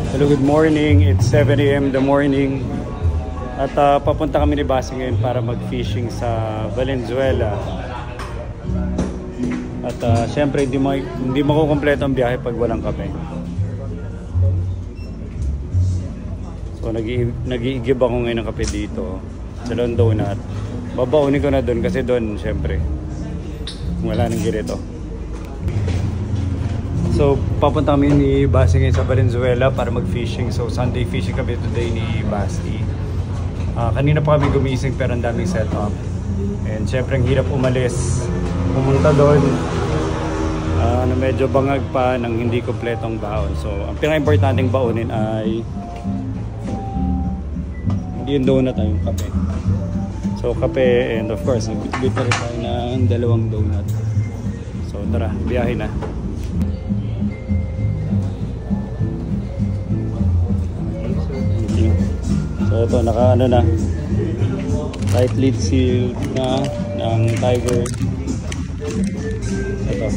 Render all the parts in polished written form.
Hello, good morning. It's 7 AM the morning. At papunta kami ni Basi ngayon para mag-fishing sa Valenzuela. At syempre hindi makukumpleto ang biyahe pag walang kape. So nag-i-give ako ngayon ng kape dito sa Donut. Babaunin ko na doon kasi doon syempre wala nang girito. So, papunta kami ni Basi ngayon sa Valenzuela para mag-fishing. So, Sunday fishing kami today ni Basi. Kanina pa kami gumising pero ang daming setup. And syempre, ang hirap umalis. Pumunta doon na medyo bangag pa ng hindi kompletong baon. So, ang pinaka-importanting baonin ay yung donut ay yung kape. So, kape and of course, nagbit na rin tayo ng 2 donut. So, tara, biyahe na. So ito, naka-ano na, tight lid seal na ng Tiger. Ito,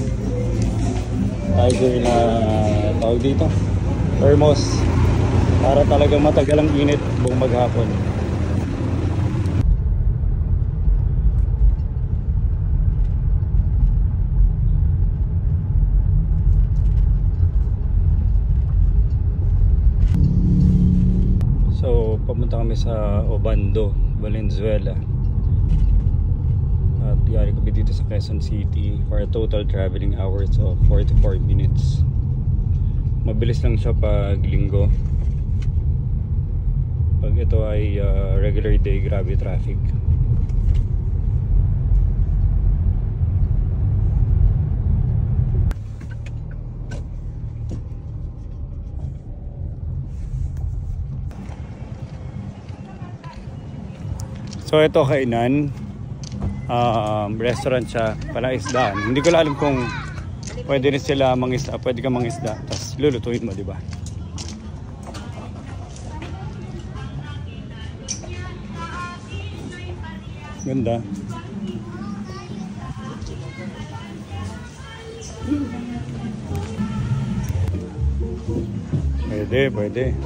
Tiger na tawag dito, thermos, para talagang matagal ang init buong maghapon. So, pamunta kami sa Obando, Valenzuela. At yari kami dito sa Quezon City for a total traveling hours of 44 minutes. Mabilis lang siya pag linggo. Pag ito ay regular day, grabe traffic. So ito kainan, restaurant siya, palang isdaan. Hindi ko alam kung pwede rin sila mangisda, pwede ka mangisda, tapos lulutuin mo, di ba? Ganda. Pwede.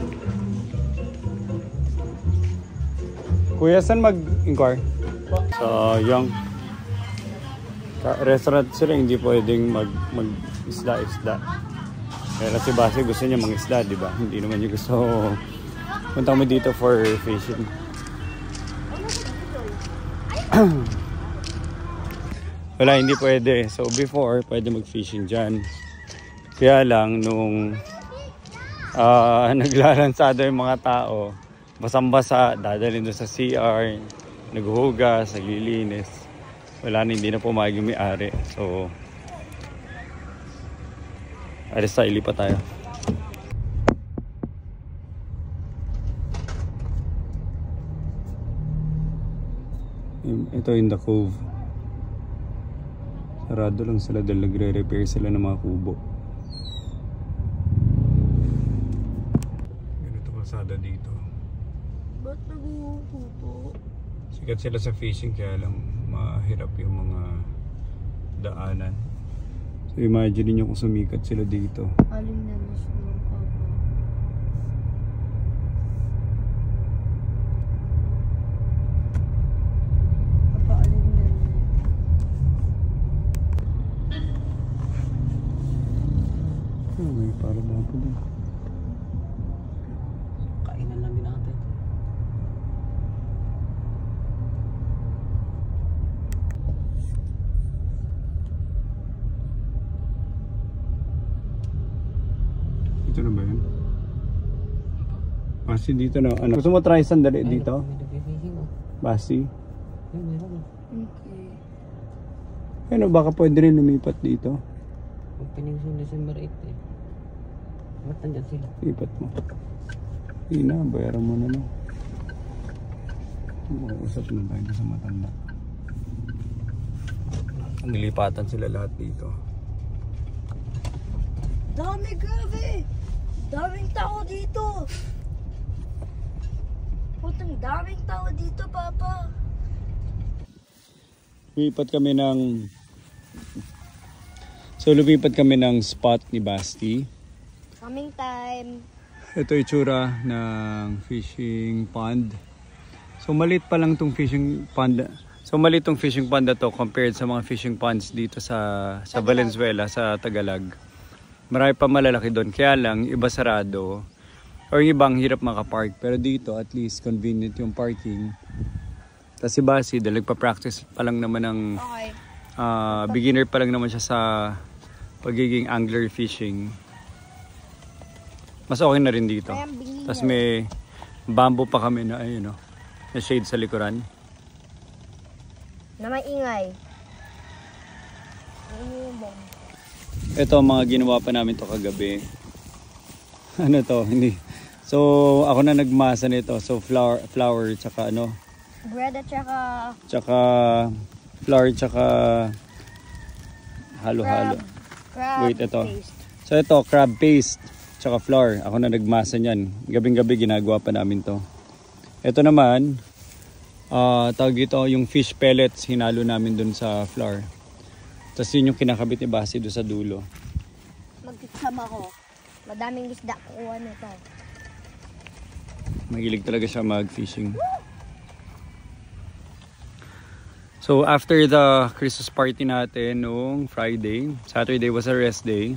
Kuya, saan mag-inquire? So, yung restaurant sila, hindi pwedeng mag-isda. Kaya si Basi gusto niya mang-isda, di ba? Hindi naman niya gusto. Punta kami dito for fishing. Wala, hindi pwede. So, before, pwede mag-fishing dyan. Kaya lang, nung naglalansado yung mga tao, basang-basa, dadalhin doon sa CR, naghuhugas, naglilinis. Wala na, hindi na pumayag yung may-ari. So, alis tayo, ilipat tayo. Ito in the cove. Sarado lang sila dahil nagre-repair sila ng mga kubo. Ganito kasada dito. Ba't nag-uupo? Sikat sila sa fishing kaya lang mahirap yung mga daanan. So imagine niyo kung sumikat sila dito. Alin na mas mo, Papa? Papa, alin na na? Oh, may para ba po doon? Kainan lang din natin. Ito na ba yun? Basi dito na. Ano? Gusto mo try sandali dito? Basi? Okay. Ano, baka pwede rin lumipat dito. Opening soon December 8 eh. Ba't nandyan sila? Lipat mo. Hindi na, bayaran mo na lang. Usap na tayo sa matanda. Nilipatan sila lahat dito. Dami, grabe! Daming tao dito! Putang daming tao dito, Papa! Lumipat kami ng... So lumipat kami ng spot ni Basti. Coming time! Ito itsura ng fishing pond. So maliit pa lang tong fishing pond. So maliit tong fishing pond na to compared sa mga fishing ponds dito sa Valenzuela, sa Tagalog. Marami pa malalaki doon. Kaya lang iba sarado. Or yung ibang hirap makapark. Pero dito at least convenient yung parking. Tapos si Basi dahil nagpa-practice pa lang naman ng beginner pa lang naman siya sa pagiging angler fishing. Mas okay na rin dito. Tapos may bamboo pa kami na ayun, na shade sa likuran. Na may ingay. Ito mga ginawa pa namin to kagabi. Ano to? Hindi. So ako na nagmasa nito. So flour tsaka Bread at tsaka flour tsaka halo-halo. crab Wait, ito. paste. So ito, crab paste tsaka flour. Ako na nagmasa niyan. Gabing-gabi ginagawa pa namin to. Ito naman, tawag ito yung fish pellets. Hinalo namin dun sa flour. Tapos yun yung kinakabit ni Basi doon sa dulo. Magkikam ako. Madaming isda kuha nito. Mahilig talaga siya mag-fishing. So after the Christmas party natin noong Friday, Saturday was a rest day.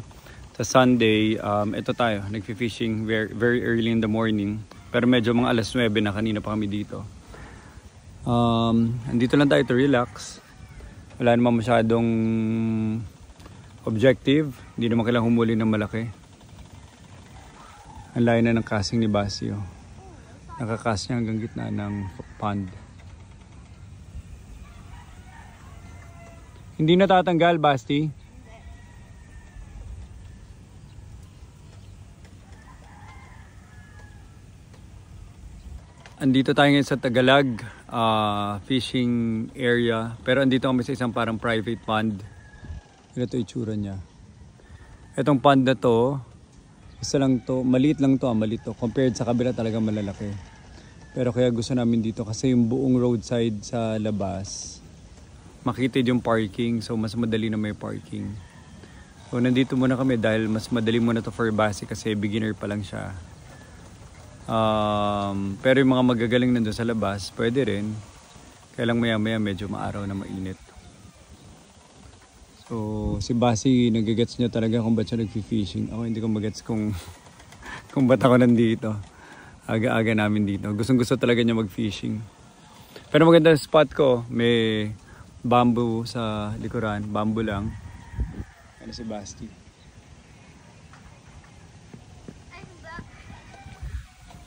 Sa Sunday, ito tayo, nag-fishing very early in the morning. Pero medyo mga alas 9 na, kanina pa kami dito. Andito lang tayo to relax. Wala naman masyadong objective. Hindi naman kailangang humuli ng malaki. Ang layo na ng casting ni Basio. Nakakast niya hanggang gitna ng pond. Hindi natatanggal, Basti. Andito tayo ngayon sa Tagalog fishing area. Pero andito kami sa isang parang private pond. Ito itsura niya. Itong pond na to, isa lang to, maliit lang to, maliit to. Compared sa kabila talaga malalaki. Pero kaya gusto namin dito kasi yung buong roadside sa labas, makitid yung parking. So mas madali na may parking. So nandito muna kami dahil mas madali muna to for Basi kasi beginner pa lang siya. Pero yung mga magagaling nandun sa labas, pwede rin. Kaya lang maya medyo maaraw na mainit. So si Basi nagigets niya talaga kung ba't siya nag-fishing. Ako hindi ko magets kung ba't ako nandito. Aga-aga namin dito. Gustong-gusto talaga niya mag-fishing. Pero maganda yung spot ko. May bamboo sa likuran. Bamboo lang. Ano si Basti.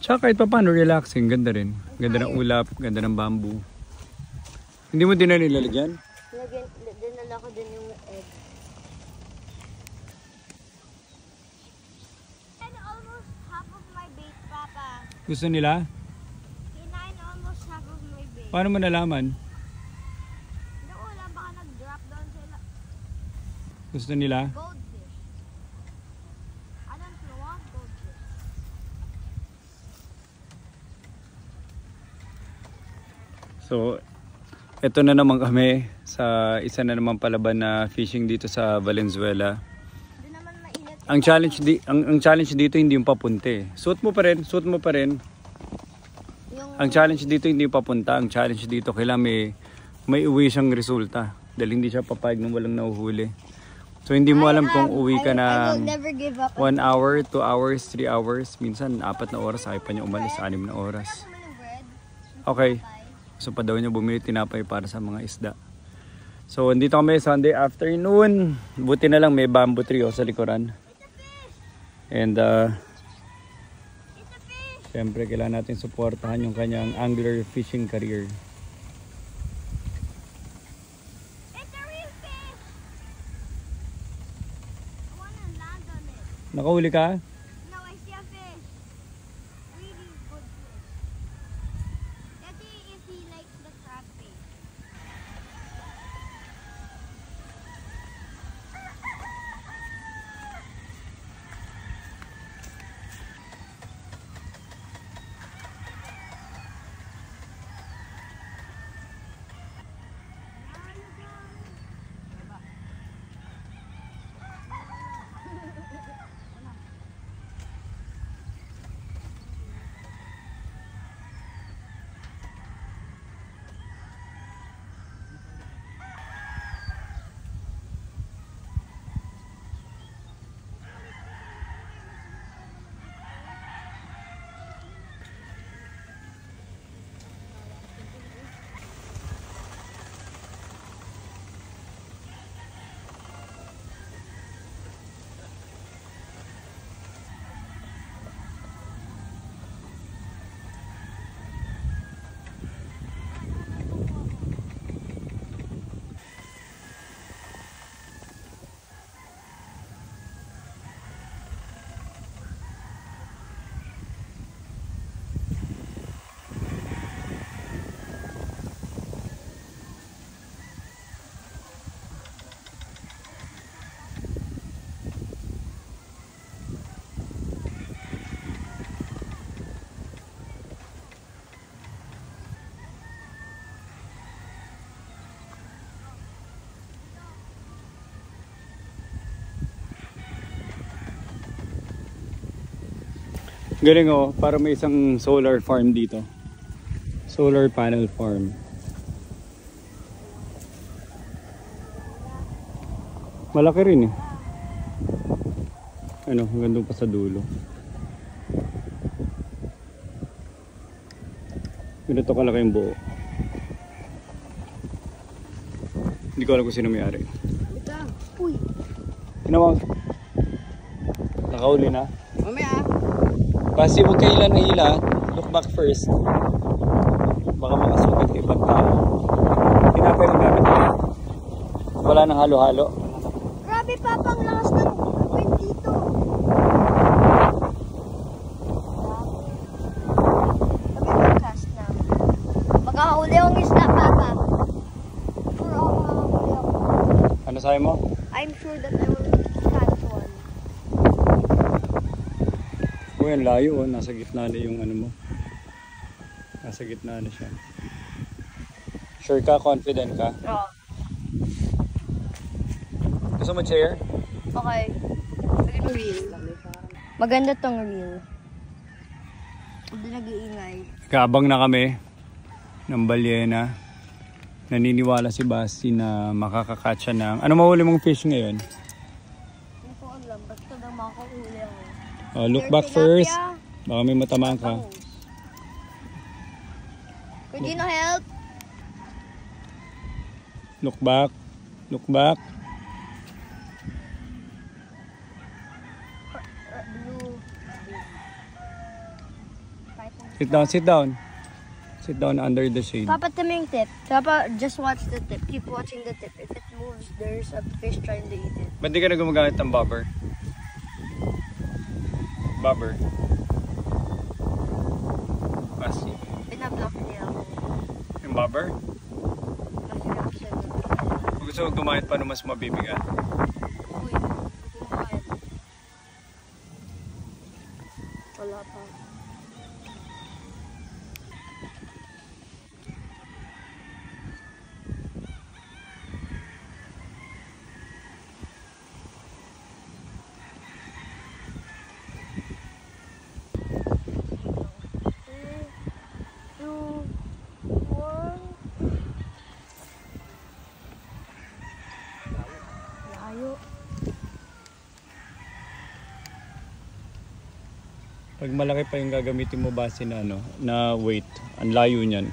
Tsaka kahit pa paano relaxing. Ganda rin. Ganda ng ulap. Ganda ng bamboo. Hindi mo din na nilalagyan? Dinala ko din yung egg. And almost half of my bait, Papa. Gusto nila? Kinain almost half of my bait. Paano mo nalaman? Hindi ko alam, baka nag-drop down sila. Gusto nila? Goldfish. I don't want goldfish. So, ito na naman kami sa isa na naman palaban na fishing dito sa Valenzuela. Hindi naman mainit. Ang challenge dito hindi yung papunte. Suot mo pa rin. Ang challenge dito hindi yung papunta. Ang challenge dito kailangan may uwi siyang resulta. Dahil hindi siya papayag nang walang nahuhuli. So hindi mo alam kung uwi ka na 1 hour, 2 hours, 3 hours. Minsan 4 na oras, ayaw pa niya umalis, 6 na oras. Okay. So pa daw niya bumili tinapay para sa mga isda. So andito kami Sunday afternoon. Buti na lang may bamboo tree sa likuran. And siyempre kailangan natin suportahan yung kanyang angler fishing career. It's a real fish! I wanna land on it. Nakahuli ka? No, I see a fish. Really good fish. Let's see if he likes the crab fish. Galing oh, para may isang solar farm dito. Solar panel farm. Malaki rin eh. Ano, hanggang doon pa sa dulo. Ganito kalaki yung buo. Hindi ko alam kung sino may-ari. Uy. Tinawag. Nakauli na. Mamaya. Kasi huwag kayo ilan na hila. Look back first. Baka makasugod kay ibang tao. Tinapay ng gamit ko. Wala nang halo-halo. Grabe Papa, ang lakas ng wind dito. Sabi mo cast na. Magkakahuli akong isda, Papa. Sure ako makakahuli ako. Ano sabi mo? I'm sure that I will catch one. Uy, ang layo oh. Nasa gitna na yung ano mo. Nasa gitna na siya. Sure ka? Confident ka? Oo. Gusto mo chair? Okay. Reel. Maganda tong reel. Hindi nag-iingay. Kaabang na kami ng balyena. Naniniwala si Basti na makakakatcha ng... Ano mahuli mong fish ngayon? Hindi ko alam. Basta na makakahuli ako. Look back first. Baka may matamaan ka. Could you help? Look back. Look back. Blue. Sit down, sit down. Sit down under the shade. Papa, tama yung tip. Papa, just watch the tip. Keep watching the tip. If it moves, there's a fish trying to eat it. Ba't di ka na gumagamit ng bobber? Bobber. Basti. Pinablock niya ako. Yung bobber? Nahirap siya. Kung gusto mo gumamit pa mas mabibigat. Uy, kumain. Wala pa. Pag malaki pa yung gagamitin mo base na ano, na weight, ang layo niyan.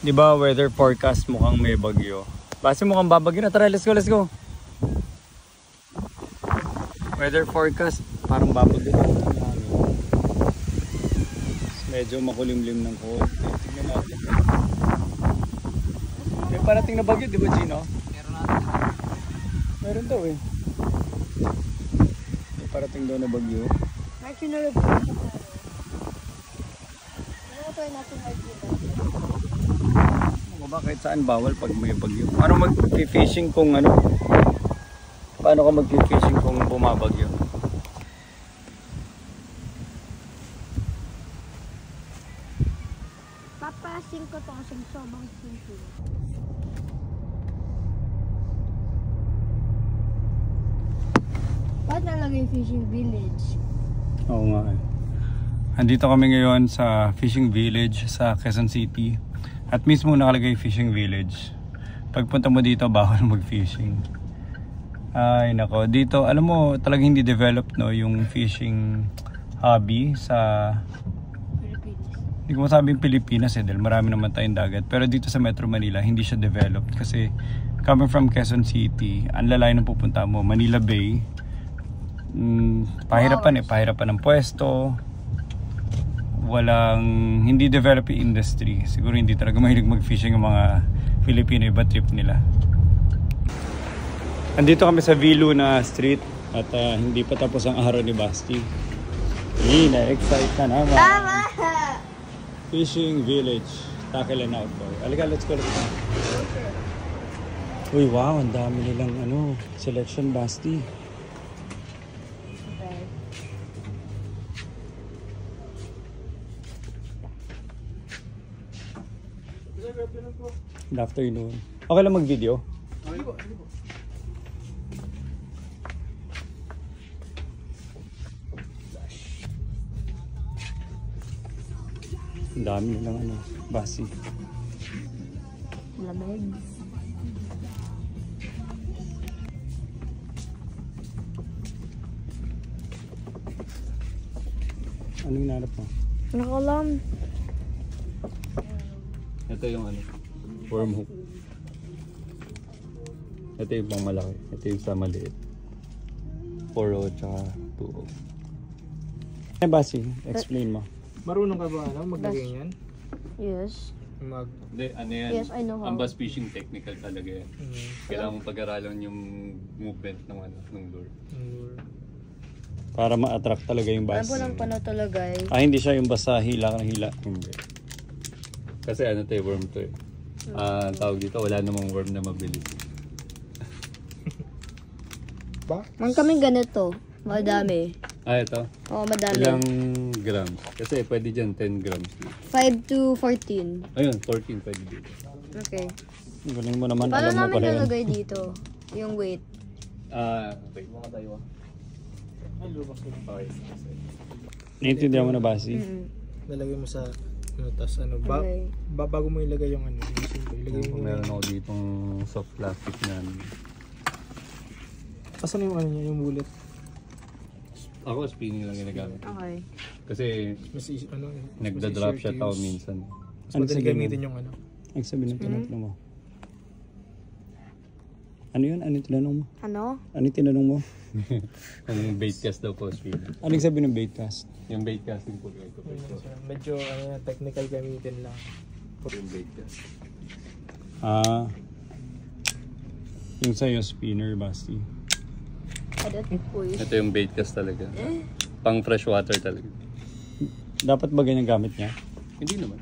'Di ba weather forecast mukhang may bagyo? Base mukhang babagyo na. Tara, let's go, let's go. Weather forecast parang babagyo na. Medyo makulimlim ng konti. Tingnan natin. May parating na bagyo, 'di ba, Gino? Meron daw eh. Parating daw na bagyo. Actually, na-report na tayo. Ano try natin mag-ita? Ano ba, kahit saan bawal pag may bagyo? Paano mag-fishing kung ano? Paano ka mag-fishing kung bumabagyo? Papasin ko to kasi sobrang simple. Ba't nalagay fishing village? Oo nga eh. Andito kami ngayon sa fishing village sa Quezon City. At mismo nakalagay fishing village. Pagpunta mo dito, bawal mag-fishing. Ay nako, dito alam mo talagang hindi developed no yung fishing hobby sa Philippines. Hindi ko masabing Pilipinas eh dahil marami naman tayong dagat. Pero dito sa Metro Manila hindi siya developed kasi coming from Quezon City, ang lalayo ng pupunta mo, Manila Bay. Pahirapan ng pwesto. Walang hindi developed industry. Siguro hindi talaga mahilig mag-fishing ang mga Filipino, iba trip nila. Andito kami sa Viluna Street at hindi pa tapos ang araw ni Basti. Na-excite na naman. Tama! Fishing Village, Tackle and Outdoor. Alika, let's go. Uy, wow, ang dami nilang selection, Basti. Good afternoon. Okay lang mag-video? Ang dami nilang ano, basi. Lamig. Anong hinanap mo? Nakalam. Ito yung ano, worm hook. Ito yung pang malaki. Ito yung sa maliit. 4O tsaka 2O. Eh basi, explain mo. Marunong ka ba maglagay yan? Yes. Hindi, ano yan? Yes, I know how. Ang bass fishing technical talaga yan. Kailangan mong pag-aralan yung movement ng ano, ng lure. Para ma-attract talaga yung bass. Ano po lang paano talaga eh. Ah, hindi siya yung basta hila ka ng hila. Hindi. Kasi ano to eh, worm to eh. Ah, tawag dito, wala namang worm na mabilis. Ba? Man kami ganito. Madami. Ah, ito? Oo, madami. Ilang grams? Kasi pwede dyan 10 grams. 5 to 14. Ayun, 14 pwede dito. Okay. Galing mo naman, Paano alam mo namin pala yun. nalagay dito? Yung weight. Ah, okay. Mga tayo. Ay, lubak sila. Okay. Naiintindihan mo na basi? Lalagay mo sa ano, tas ano, Okay. bago mo ilagay yung ano, yung simple, ilagay mo Meron ako ditong soft plastic na Asan yung ano niya, yung bullet? ako spinning lang ginagamit. Okay. Kasi Mas ano, nagda-drop mas siya easier to tao use. minsan. Mas madali gamitin yung ano. Ang sabi ng tinatanong mo? Ano yun? Ano yung tinanong mo? Ano? Ano yung tinanong mo? Ang bait cast daw po spinning. Anong sabi ng bait cast? Yung bait casting po ito. Medyo ano, technical gamitin lang. Yung bait cast. Ah. Yung sa'yo spinner, Basti. Ito yung bait cast talaga. Pang freshwater talaga. Dapat ba ganyan gamit niya? Hindi naman.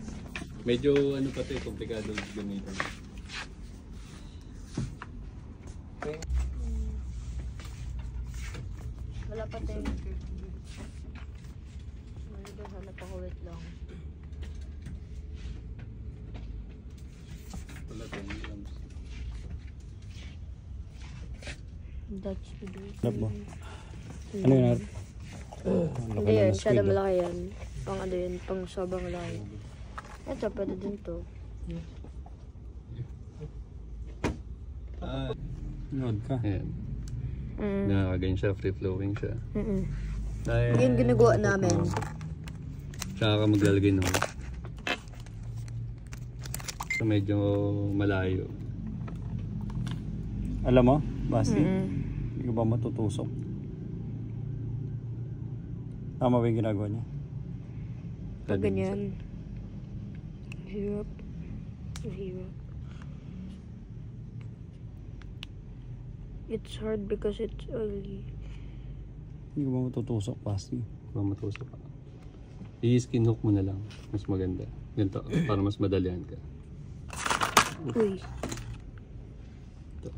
Medyo ano pa ito, komplikado gamitin. Wala pa tayo. Wala daw sana pakuwit lang. Wala 10 grams. Dutch video. Hanap mo? Ano yun? Hindi yan, siya na malaki yan. Pang ano yun, pang sobrang malaki. Ito, pwede din to. Nod ka. Ayan. Mm. Nakakaganyan siya, free flowing siya. Dahil Yung ginagawa namin. tsaka ka maglalagay ng so medyo malayo. Alam mo, Basti? Hindi ko ba matutusok? Tama ba yung ginagawa niya? Pag ganyan. Hirap. Hirap. It's hard because it's early. Hindi ko ba matutusok, Basti? Hindi ko ba matutusok ka? I-skin hook mo na lang. Mas maganda. Ganito, para mas madalian ka. Uy. Ito.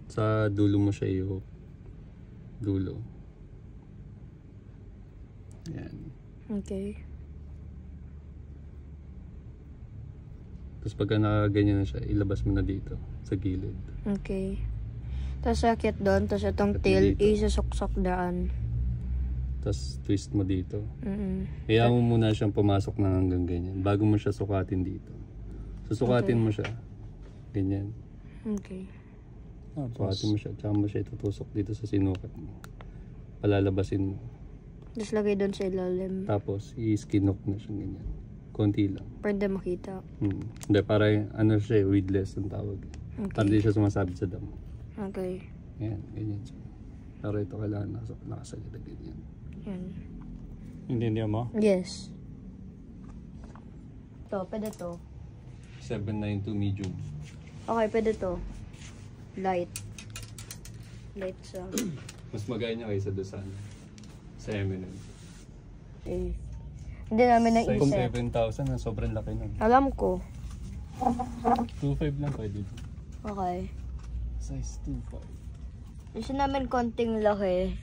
Sa dulo mo siya i-hook. Dulo. Yan. Okay. Tapos pagka nakaganyan na siya, ilabas mo na dito sa gilid. Okay. Tapos sakit doon, tapos itong Sakit tail, dito. isasok-sok daan. Tapos twist mo dito. Mm-mm. Kaya mo muna siyang pumasok na hanggang ganyan. Bago mo siya sukatin dito. Susukatin mo siya. Ganyan. Okay. Sukatin mo siya. Tsaka mo siya itutusok dito sa sinukat mo. Palalabasin mo. Tapos lagay doon sa ilalim. Tapos i-skin hook na siya ganyan. Konti lang. Pwede makita. Hindi, para ano siya, weedless ang tawag. Para Okay. di siya sumasabit sa damo. Okay. Yan, ganyan siya. Pero ito kailangan nakasalita ganyan. Yan. Intindihan mo? Yes. To, pwede to. 792 medium. Okay, pwede to. Light. Light sa... Mas magaya niya kaysa doon sa ano, sa M&M. Eh. Hindi namin naisip. Size 7,000 na sobrang laki nun. Alam ko. 2.5 lang pwede. Okay. Size 2.5. Gusto namin konting laki.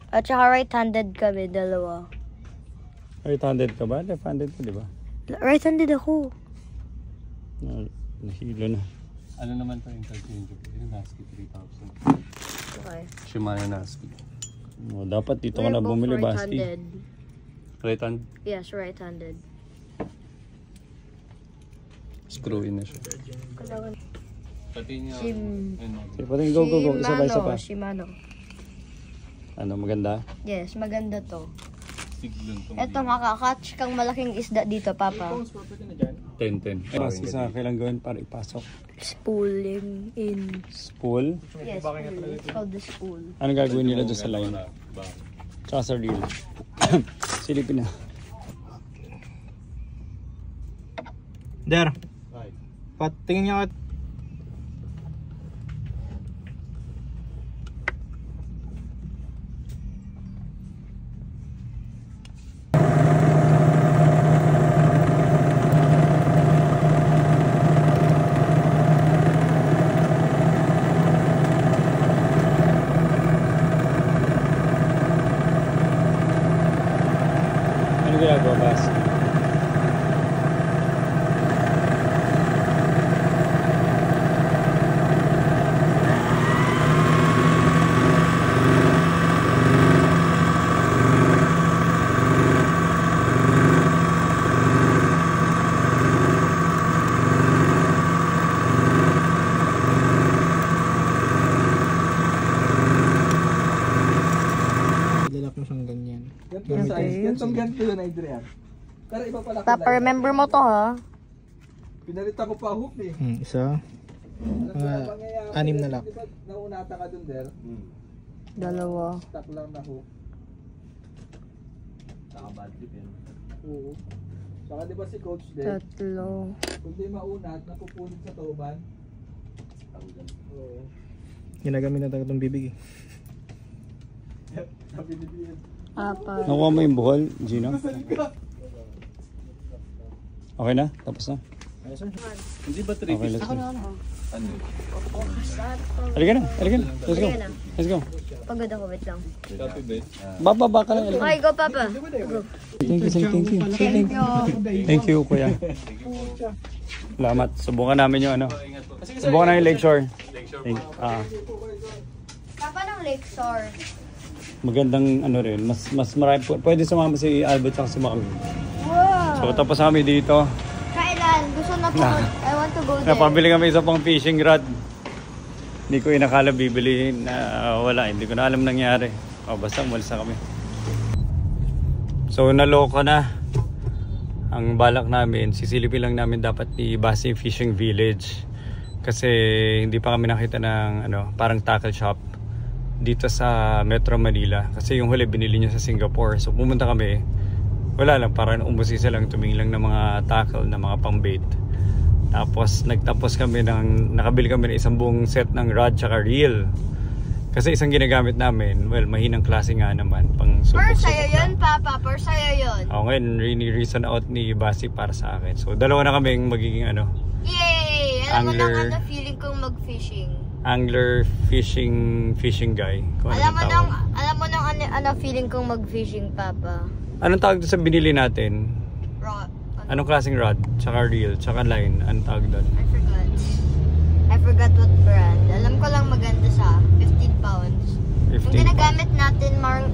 At saka right-handed kami, dalawa. Right-handed ka ba? Left-handed ka, di ba? Right-handed ako. Nahilo na. Ano naman to interchangeable? Yung Nasky 3,000. Okay. Shimano Nasky. Oh, dapat dito ka na bumili, Basti. right-handed. Right hand? Yes, right-handed. Screw in na siya. Shim... Pati go. Isa pa. Shimano. Ano, maganda? Yes, maganda to. Ito, makakatch kang malaking isda dito, Papa. 10. Basti sa kailang gawin para ipasok. Spooling in. Spool? Yes, spool. It's called the spool. Ano gagawin nila doon sa line? Tsaka sa reel. Silipin na. Der. Tingin niya ako. Ano ginagawa, Basti? Ilalak mo siyang ganyan. Ganito yun, Adrian. Pero iba pala Papa, remember mo to, ha? Pinalita ko pa hook eh. Isa. Anim na lock. Diba naunata ka dun, Der? Dalawa. Stock lang na hook. Saka bad trip yun. Oo. Saka diba si Coach din? Tatlo. Kung di maunat, napupunit sa tuban. Oo. Ginagamit na itong bibig eh. Sabi ni Dian. Apat. Nakuha mo yung buhol, Gino? Okay na? Tapos na? Hindi ba Okay, let's go. Ano? Halika na. Let's go. Halika na. Let's go. Pagod ako, wait lang. Copy bet. Baba ka lang. Okay, go, Papa. Go. Thank you. Thank you, kuya. Salamat. Subukan namin yung ano. Subukan namin yung Lakeshore. Papa ng Lakeshore. Magandang ano rin. Mas marami. Pwede sumama si Albert at si Macam. Wow. So tapos kami dito. Kailan? Gusto na po. I want to go there. Napabili kami isa pang fishing rod. Hindi ko inakala bibilihin na wala. Hindi ko na alam nangyari. Basta umalis na kami. So naloko na. Ang balak namin, sisilipin lang namin dapat ni Basi Fishing Village. Kasi hindi pa kami nakita ng ano, parang tackle shop dito sa Metro Manila. Kasi yung huli binili niya sa Singapore. So pumunta kami. Wala lang, parang umusisa lang, tumingin lang ng mga tackle, na mga pang-bait. Tapos nagtapos kami nakabili kami ng isang buong set ng rod tsaka reel. Kasi isang ginagamit namin, well, mahinang klase nga naman, pang Per sa'yo yun, Papa. Per sa'yo yun. Ako ngayon, reason out ni Basi para sa akin. So dalawa na kaming magiging ano. Yay! Alam mo Angler. nang ano feeling kong mag-fishing. Angler fishing guy. Kung Alam mo anong nang tawag. ano feeling kong mag-fishing, Papa. Anong tawag doon sa binili natin? Rod. Anong klaseng rod? Tsaka reel, tsaka line. Anong tawag doon? I forgot what brand. Alam ko lang maganda siya. 15 pounds. 15 Yung ginagamit natin parang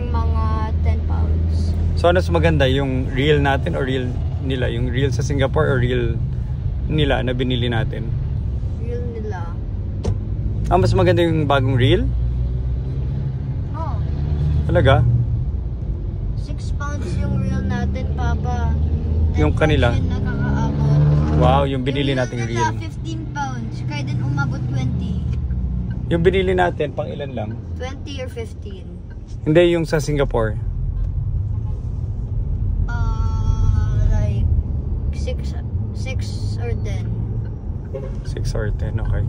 mga 10 pounds. So ano mas maganda? Yung reel natin o reel nila? Yung reel sa Singapore o reel nila na binili natin? Reel nila. Mas maganda yung bagong reel? Oh, Talaga? 6 pounds yung reel natin, Papa. 10 Yung kanila? pounds yun nakakaabot. Wow, yung binili nating nila, reel. 15 pounds. Kaya din umabot 20. Yung binili natin, pang ilan lang? 20 or 15. Hindi, yung sa Singapore. Like 6 or 10. 6 or 10, okay.